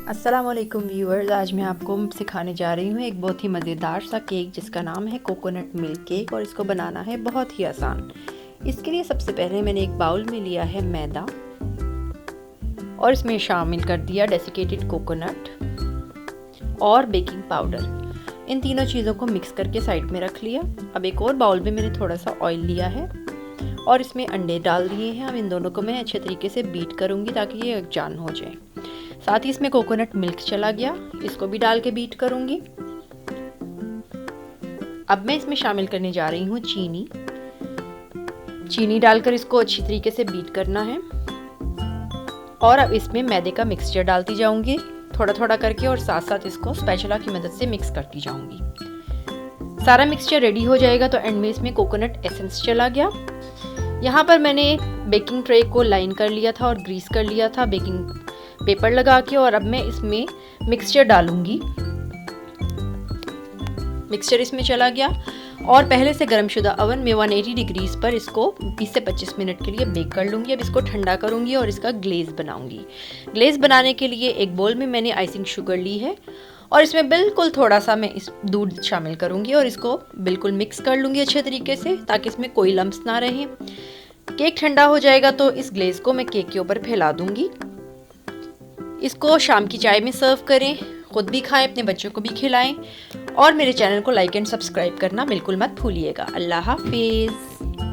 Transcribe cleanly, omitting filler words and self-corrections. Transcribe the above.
अस्सलामुअलैकुम व्यूअर्स, आज मैं आपको सिखाने जा रही हूँ एक बहुत ही मज़ेदार सा केक जिसका नाम है कोकोनट मिल्क केक और इसको बनाना है बहुत ही आसान। इसके लिए सबसे पहले मैंने एक बाउल में लिया है मैदा और इसमें शामिल कर दिया डेसिकेटेड कोकोनट और बेकिंग पाउडर। इन तीनों चीज़ों को मिक्स करके साइड में रख लिया। अब एक और बाउल में मैंने थोड़ा सा ऑयल लिया है और इसमें अंडे डाल दिए हैं। अब इन दोनों को मैं अच्छे तरीके से बीट करूँगी ताकि ये यकजान हो जाए। साथ ही इसमें कोकोनट मिल्क चला गया, इसको भी डाल के बीट करूंगी। अब मैं इसमें शामिल करने जा रही हूँ चीनी डालकर इसको अच्छी तरीके से बीट करना है। और अब इसमें मैदे का मिक्सचर डालती जाऊंगी थोड़ा थोड़ा करके और साथ साथ इसको स्पैचुला की मदद से मिक्स करती जाऊंगी। सारा मिक्सचर रेडी हो जाएगा तो एंड में इसमें कोकोनट एसेंस चला गया। यहाँ पर मैंने बेकिंग ट्रे को लाइन कर लिया था और ग्रीस कर लिया था बेकिंग पेपर लगा के। और अब मैं इसमें मिक्सचर डालूंगी। मिक्सचर इसमें चला गया और पहले से गर्मशुदा ओवन में 180 डिग्रीज पर इसको 20 से 25 मिनट के लिए बेक कर लूँगी। अब इसको ठंडा करूँगी और इसका ग्लेज़ बनाऊँगी। ग्लेज़ बनाने के लिए एक बोल में मैंने आइसिंग शुगर ली है और इसमें बिल्कुल थोड़ा सा मैं इस दूध शामिल करूँगी और इसको बिल्कुल मिक्स कर लूँगी अच्छे तरीके से ताकि इसमें कोई लम्स ना रहे। केक ठंडा हो जाएगा तो इस ग्लेज़ को मैं केक के ऊपर फैला दूँगी। इसको शाम की चाय में सर्व करें, खुद भी खाएं, अपने बच्चों को भी खिलाएं और मेरे चैनल को लाइक एंड सब्सक्राइब करना बिल्कुल मत भूलिएगा। अल्लाह हाफिज़।